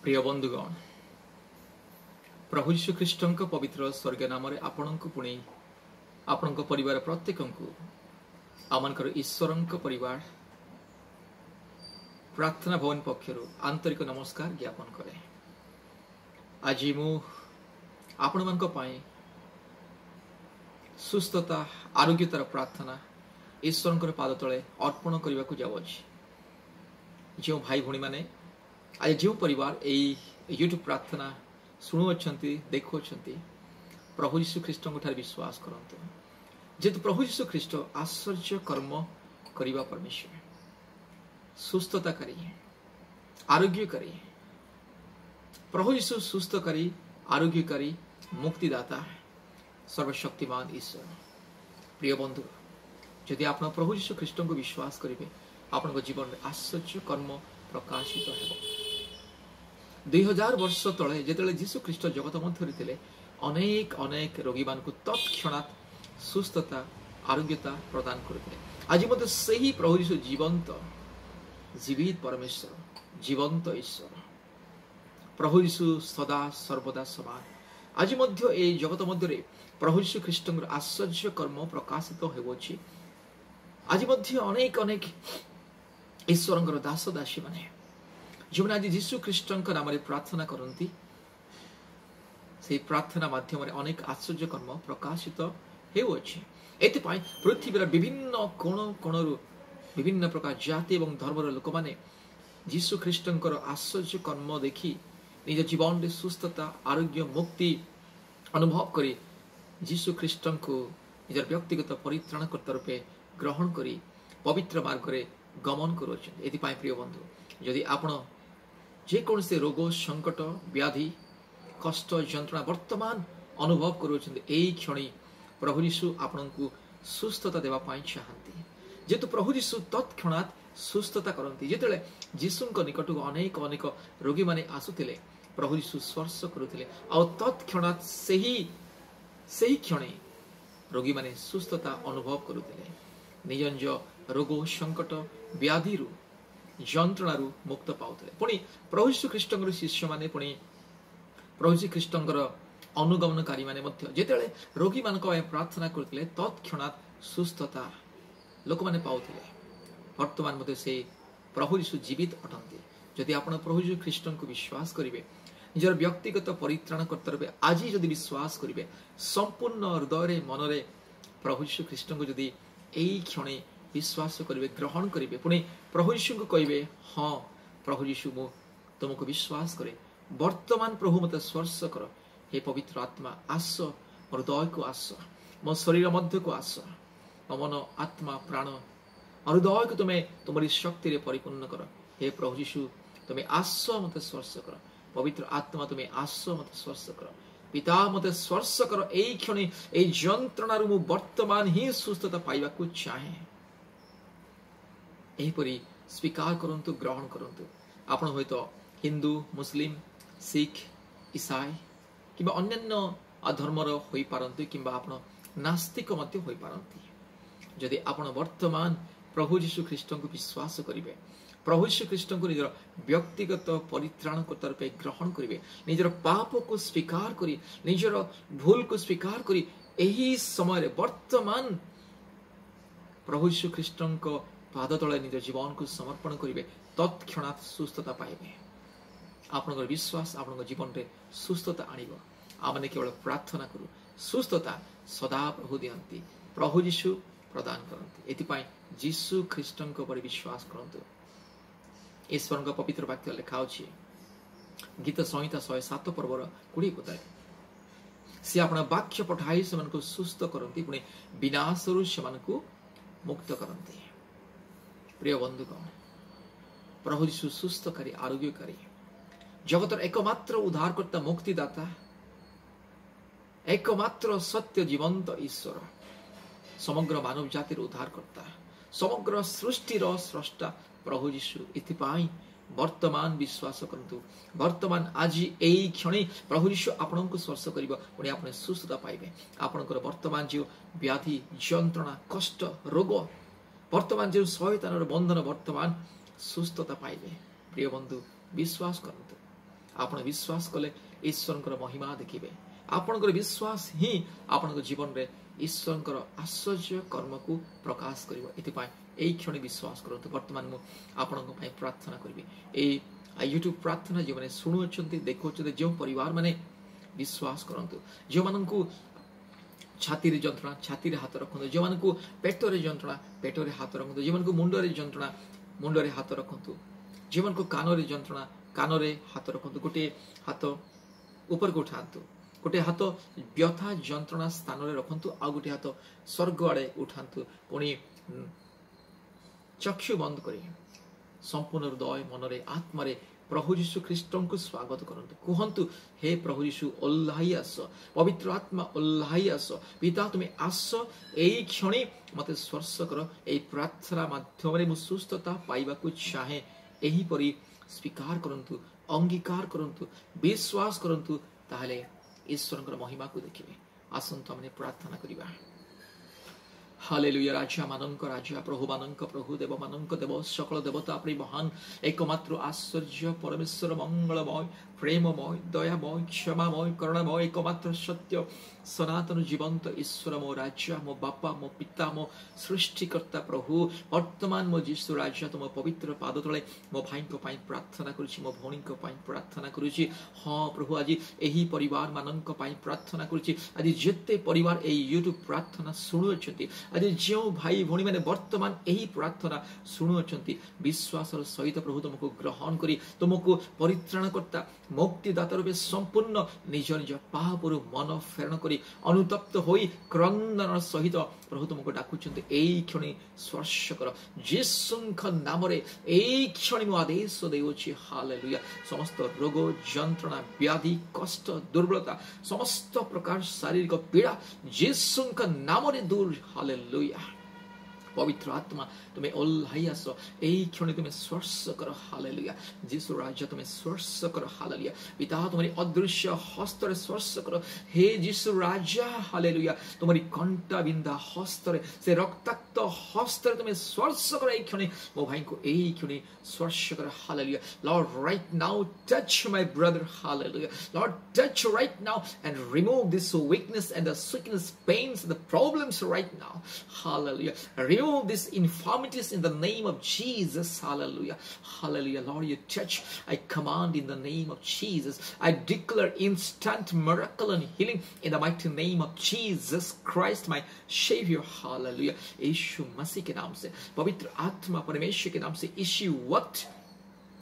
प्रिय बंधुगण प्रभु यीशु ख्रीष्ट पवित्र स्वर्ग नाम आपणक पुणी आपण परिवार प्रत्येक आमर ईश्वर परिवार प्रार्थना भवन पक्षर आंतरिक नमस्कार ज्ञापन करे। आज मु आपण मान सुस्थता आरोग्यतार प्रार्थना ईश्वर पाद तले अर्पण करने को जाऊँगी। जो भाई भौणी मैंने आज जो परिवार यूट्यूब प्रार्थना शुणुअछंती देखुअछंती प्रभु यीशु ख्रीष्ट विश्वास करंतु जेतु प्रभु यीशु ख्रीष्ट आश्चर्य कर्म करिबा परमेश्वर सुस्थताकारी आरोग्यकारी प्रभु यीशु सुस्थकारी आरोग्यकारी मुक्तिदाता सर्वशक्तिमान ईश्वर। प्रिय बंधु यदि आप प्रभु यीशु ख्रीष्ट को विश्वास करेंगे आपण जीवन में आश्चर्य कर्म प्रकाशित हो। 2000 वर्ष तले जिते जीशु ख्रीष्ट जगत मध्य थे अनेक अनेक रोगी मान तत्क्षणात सुस्थता आरोग्यता प्रदान करते। आज मत से ही प्रभु यीशु जीवंत जीवित परमेश्वर जीवंत ईश्वर प्रभु यीशु सदा सर्वदा समान। आज मध्य ए जगत मध्य प्रभु यीशु ख्रीष्ट आश्चर्य कर्म प्रकाशित होउछि। आज मध्य अनेक अनेक ईश्वर दास दासी माने जो आज जीशु ख्रीष्ट नाम प्रार्थना करती से प्रार्थना माध्यम अनेक आश्चर्य कर्म प्रकाशित होउछि। एथिपाई पृथ्वीर विभिन्न कोण कोणरू विभिन्न प्रकार जाति एवं धर्मर लोक माने जीशु ख्रीष्ट आश्चर्य कर्म देखि निज जीवन में सुस्थता आरोग्य मुक्ति अनुभव करी जीशु ख्रीष्ट को निज व्यक्तिगत परित्राणकर्ता रूपे ग्रहण करी पवित्र मार्ग में गमन करुछन। एथिपाई प्रिय बंधु यदि आपण जेकोसी रोग संकट व्याधि कष्ट जंत्रणा वर्तमान अनुभव करुछन एई क्षणी प्रभु यीशु आपण को सुस्थता देवा पाई चाहती जेतु प्रभु यीशु तत्क्षणात सुस्थता करती। जेतेले जीशुଙ୍କ निकटକୁ अनेक अनेक रोगी माने आसुथिले प्रभु यीशु स्पर्श करुथिले आ तत्क्षणात सही क्षणे रोगी माने सुस्थता अनुभव करुथिले निज निज रोग संकट व्याधि जंत्रणारू मुक्त पाउथिले। पुणी प्रभु यीशु ख्रीष्ट शिष्य माने पुणी प्रभु यीशु ख्रीष्ट अनुगमनकारी माने मध्य जेतेले रोगी मानक प्रार्थना करथिले तत्क्षणात सुस्थता लोक माने पाउथिले। वर्तमान मध्य से प्रभु यीशु जीवित अटंती। यदि आपण प्रभु यीशु ख्रीष्ट को विश्वास करिवे निजर व्यक्तिगत परित्राणकर्ता रूपे आज जदि विश्वास करिवे संपूर्ण हृदय मनरे प्रभु यीशु ख्रीष्ट को जदि एई क्षणे विश्वास करेंगे ग्रहण करेंगे पुणी प्रभु यीशु को कहे हाँ प्रभु यीशु मु तुमको विश्वास करे वर्तमान प्रभु मत स्पर्श कर हे पवित्र आत्मा आस मोर हृदय को आस मो शरीर मध्य को आस मो मन आत्मा प्राण हृदय को तुम्हें तुम्हारी शक्ति परिपूर्ण कर। हे प्रभु यीशु तुम्हें आस मत स्पर्श कर पवित्र आत्मा तुम्हें आस मत स्पर्श कर पिता मत स्पर्श कर एई क्षणी एई जंत्रणारू मु वर्तमान ही सुस्थता पाइबा को चाहे एहीपरी स्वीकार करंतु ग्रहण करंतु। आपण होय तो हिंदू मुस्लिम सिख ईसाई किंबा अन्य धर्मर होई पारंती किंबा आपण नास्तिक मध्य होई पारंती। यदि आपण वर्तमान प्रभु यीशु ख्रीष्ट को विश्वास करिवे प्रभु यीशु ख्रीष्ट को निजर व्यक्तिगत परित्राणकर्ता रूपे ग्रहण करिवे निजर पाप को स्वीकार करी निजर भूल को स्वीकार करी एही समय वर्तमान प्रभु यीशु ख्रीष्ट पाद तले निज जीवन को समर्पण करेंगे तत्क्षणात सुस्थता पाइबे। आपण विश्वास आपण जीवन में सुस्थता आणिबो। आमने केवल प्रार्थना करू सुस्थता सदा प्रभु दियंती प्रभु यीशु प्रदान करंती। एथिपाई जीशु ख्रीष्ट पर विश्वास करंतु। ईश्वर पवित्र वाक्य लिखा अछि गीत संहिता 107 पर्वर 20 पदारे से आपण वाक्य पठाई से को सुस्थ करंती पुणे विनाशरु से मुक्त करंती। प्रिय बंधुगण प्रभु यीशु सुस्थकारी आरोग्यकारी जगतर एकमात्र उद्धारकर्ता मुक्तिदाता एकमात्र सत्य जीवंत ईश्वर समग्र मानव जातिर उद्धारकर्ता समग्र सृष्टिर स्रष्टा प्रभु यीशु। इथिपाई वर्तमान विश्वास करंतु वर्तमान आज एई क्षणे प्रभु यीशु आपण को स्पर्श करिवो पुणी आपण सुस्थता पाइबे। आपणकर वर्तमान जो व्याधि जंत्रणा कष्ट रोग वर्तमान जो शैतान बंधन वर्तमान सुस्थता पाइबे। प्रिय बंधु विश्वास करंतु आपण विश्वास कले ईश्वर महिमा देखिए आपणकर विश्वास ही आपण जीवन में ईश्वर आश्चर्य कर्म को प्रकाश कर क्षण विश्वास करूँ बर्तमान मुझे प्रार्थना करी यूट्यूब प्रार्थना जो मैंने शुणुंट देखुं जो परिवार माने विश्वास करंतु जो मानू छाती जंत्रणा छाती हाथ रखु जो मानू पेटरे जंत्रणा पेटरे हाथ रखु जो मानू मुंडरे जंत्रणा मुंडरे हाथ रखु जो मानू कानरे जंत्रणा कानरे हाथ रखु गोटे हाथ ऊपर को उठातु गोटे हाथ व्यथा जंत्रणा स्थान में रखु आ गोटे हाथ स्वर्ग आड़े उठातु पुणी चक्षु बंद कर संपूर्ण हृदय मनरे आत्मारे प्रभु यीशु ख्रीष्ट को स्वागत करंतु कहंतु हे प्रभु यीशु ओल्हाई आस पवित्र आत्मा ओल्हाई आस पिता तुम्हें आस एई क्षणी मते स्पर्श कर एई प्रार्थना माध्यम रे मु सुस्थता पाइबा को चाहे एही परी स्वीकार करंतु अंगीकार करंतु विश्वास करंतु ताहले ईश्वर महिमा को देखिए आसंतु हमने प्रार्थना करिबा हालेलुया राजा मानक राजा प्रभु मानक प्रभु देव मानक देव सकल देवता अपनी महान एकमात्र आश्चर्य परमेश्वर मंगलमय प्रेममय दयामय क्षमामय करुणामय एकमात्र सत्य सनातन जीवंत ईश्वर मो राजा मो बापा मो पिता मो सृष्टिकर्ता प्रभु वर्तमान मो जीशु राजा तुम पवित्र पाद तले मो भाई प्रार्थना करुछि मो भौणी प्रार्थना करुछि हाँ प्रभु आज यही परिवार मानक प्रार्थना करुछि आज जेते परिवार ए यूट्यूब प्रार्थना शुणुअछंती आज जो भाई भौणी मैंने वर्तमान यही प्रार्थना शुणुअछंती विश्वास सहित प्रभु तुमको ग्रहण करी तुमको परित्राणकर्ता मुक्तिदाता रूपे संपूर्ण निज निज पाप मन फेरण करी अनुतप्त होई क्रंदन सहित प्रभु तुमको डाकुचंती एई क्षणी स्पर्श कर यीशुଙ୍କ नामरे एई क्षणी मु आदेश देउछि हालेलुया समस्त रोग जंत्रणा व्याधि कष्ट दुर्बलता समस्त प्रकार शारीरिक पीड़ा यीशुଙ୍କ नामरे दूर हालेलुया पवित्र आत्मा तुम्हें ओल्हाई आस एई क्षण तुम्हें स्पर्श कर हालेलुया यीशु राजा तुम्हें स्पर्श कर हालेलुया पिता तुम्हारी अदृश्य हस्त रे स्पर्श कर हे यीशु राजा हालेलुया तुम्हारी कंटा बिंदा हस्त रे से रक्ताक्त हस्त रे तुम्हें स्पर्श कर एई क्षण मो भाई को एई क्षण स्पर्श कर hallelujah Lord right now touch my brother hallelujah Lord touch right now and remove this weakness and the sickness pains the problems right now hallelujah remove these infirmities in the name of Jesus hallelujah hallelujah Lord you touch I command in the name of Jesus I declare instant miracle and healing in the mighty name of Jesus Christ my Savior hallelujah यीशु मसीह के नाम से पवित्र आत्मा परमेश्वर के नाम से यीशु वक्त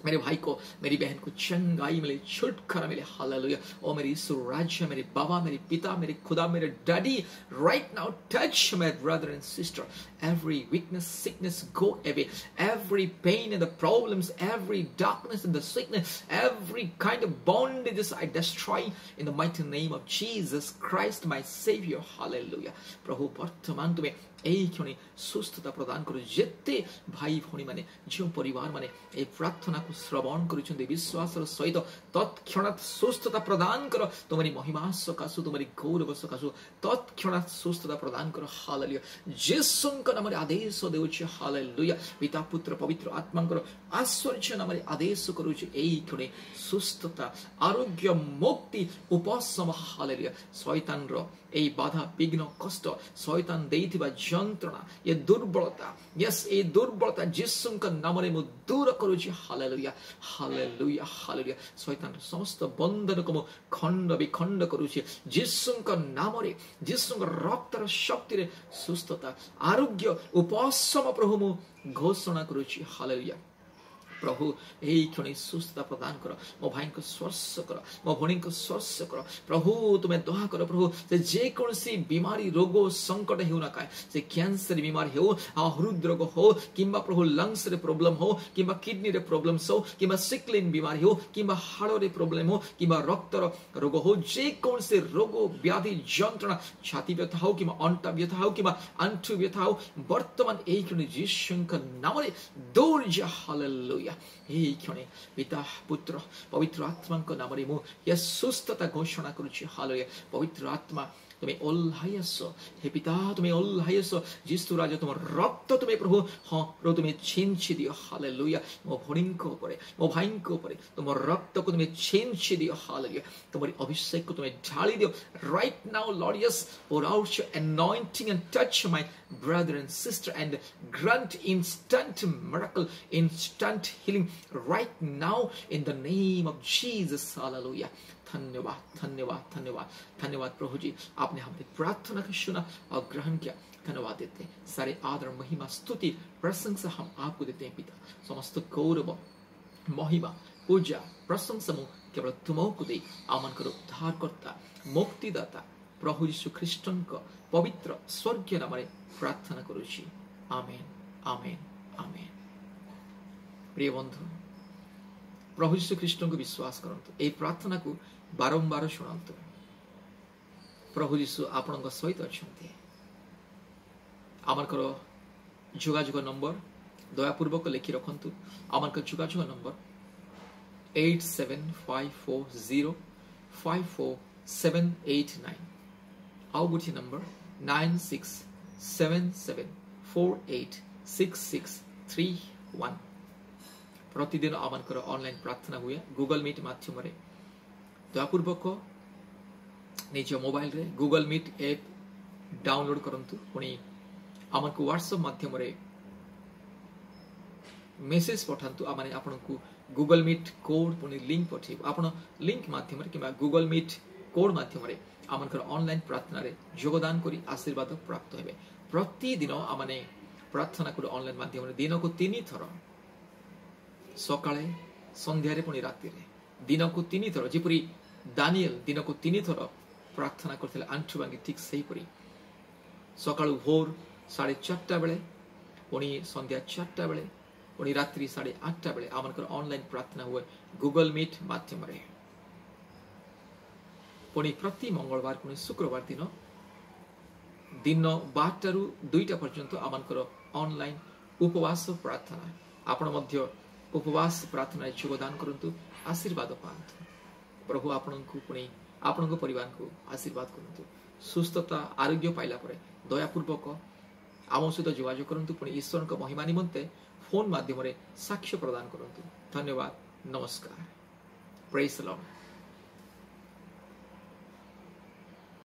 मेरे भाई को मेरी बहन को चंगाई मिले छुटकारा मिले हालेलुया ओ मेरी यीशु राजा मेरे बाबा मेरे पिता मेरे खुदा मेरे daddy right now touch my brother and sister every weakness sickness go away every pain and the problems every darkness and the sickness every kind of bondages I destroy in the mighty name of Jesus Christ my Savior hallelujah प्रभु वर्तमान तुम्हें एई क्षणी सुस्थता प्रदान करो जेते भाई भौणी माने जो परिवार माने ए प्रार्थना को श्रवण करुछन्ते विश्वास सहित तत्क्षणात् सुस्थता प्रदान करो तुम्हारी महिमा सकाशु तुम्हारी गौरव सकाशु तत्क्षणात् सुस्थता प्रदान करो हालेलुया यीशुଙ୍କ नामରେ आदेश देउछि हालेलुया पिता पुत्र पवित्र आत्माଙ୍କର आश्चर्य नामରେ आदेश करूछि एई क्षणे सुस्थता आरोग्य मुक्ति उपशम हालेलुया शैतानର एई बाधा विघ्न कष्ट शैतान देइथिबा जंत्रणा ये दुर्बलता यस ए दुर्बलता यीशुଙ୍କ नामରେ मु दूर करूछि हालेलुया हालेलुया हालेलुया शैतान समस्त बंधन को मु खंड विखंड करूछि यीशुଙ୍କ नामରେ यीशुଙ୍କ रक्तर शक्ति रे सुस्थता आरोग्य उपशम प्रभु मु घोषणा करूछि हालेलुया प्रभु यही क्षण सुस्थता प्रदान कर मो भाई को स्पर्श कर मो भौणी को स्पर्श कर प्रभु तुम्हें दया कर प्रभु से जेकोसी बीमारी रोग संकट हो ना काए से कैंसर बीमारी हो हृद रोग हो किंबा प्रभु लंग्स रे प्रॉब्लम हो किंबा किडनी रे प्रॉब्लम्स हो किंबा सिकलिन बीमारी हो किंबा हाड़ रे प्रॉब्लम हो किंबा रक्त रोग हो जेकोसी रोग व्याधि जंत्रणा छाती व्यथा हो किंबा अंटा व्यथा हो किंबा आंठु व्यथा हो वर्तमान यही क्षण यीशुଙ୍କ नामରେ दूर जा हालेलुया यही क्षणे पिता पुत्र पवित्र आत्मा नाम मु सुस्थता घोषणा करुछि हालेलुया पवित्र आत्मा तुम्हें ओल्हाई आस हे पिता तुम्हें ओल्हाई आस जिसु राजा तुम रक्त तुम्हें प्रभु हाँ प्रभु तुम्हें छींची दियो हालेलुया मो भणीको ऊपर मो भाईको ऊपर तुम रक्त को तुम्हें छींची दियो हालेलुया तुम्हारी अभिषेक को तुम्हें ढाली दियो right now Lord yes pour out your anointing and touch my brother and sister and grant instant miracle instant healing right now in the name of Jesus hallelujah धन्यवाद धन्यवाद धन्यवाद धन्यवाद प्रभु जी आपने हमारी प्रार्थना को सुना और ग्रहण किया धन्यवाद देते हैं सारे आदर महिमा स्तुति प्रशंसा हम आपको देते हैं पिता समस्त गौरव महिमा पूजा प्रशंसा केवल तुमको दे आमनकर उद्धारकर्ता मुक्तिदाता प्रभु यीशु ख्रीष्टଙ୍କ पवित्र स्वर्गीय नाम प्रार्थना करुछि आमेन आमेन आमेन प्रिय बंधु प्रभु यीशु ख्रीष्टଙ୍କୁ विश्वास करंतु ए प्रार्थना को बारंबार शुणंतु प्रभु यीशु आपणଙ୍କ सहित अछंती आमनकर जोगाजोग नंबर दयापूर्वक लिखि रखंतु आमनकर जोगाजोग नंबर 8750547789 आउ गुठी नंबर 9677486631 प्रतिदिन आमनकर ऑनलाइन प्रार्थना हुए गूगल मीट माध्यम रे दयापूर्वक निज मोबाइल रे गूगल मीट ऐप डाउनलोड करंतु पुणी आमनको व्हाट्सएप माध्यम रे मेसेज पठांतु आमाने आपनको गूगल मीट कोड पुणी लिंक पठेब आपण लिंक माध्यम रे किबा गूगल मीट कोड माध्यम रे आमनकर ऑनलाइन प्रार्थना रे योगदान करी आशीर्वाद प्राप्त हेबे प्रतिदिन आमाने प्रार्थना को ऑनलाइन माध्यम रे दिन को 3 थर सकाळे संध्यारे पुणी राति रे दिन को 3 थर जेपरी दानिएल दिन को 3 थर प्रार्थना करथिले आंठु भांगी ठीक सही परी सकाळु भोर 4:30 बेले पुणी संध्या 4टा बेले पुणी रात्रि 8:30 बेले आमनकर ऑनलाइन प्रार्थना हुए गूगल मीट माध्यम रे पुणी प्रति मंगलवार पुणी शुक्रवार दिन 12टा रु 2टा पर्यंत आमनकर ऑनलाइन उपवास प्रार्थना आपण मध्य उपवास प्रार्थना योगदान करंतु आशीर्वाद पांतु प्रभु आपणको पुणी आपणको परिवार को आशीर्वाद करंतु सुस्थता आरोग्य पाइला परे दयापूर्वक आम सहित जोगाजोग करंतु पुणी ईश्वर को महिमा निमंते फोन माध्यम रे साक्ष्य प्रदान करंतु धन्यवाद नमस्कार प्रेज द लॉर्ड।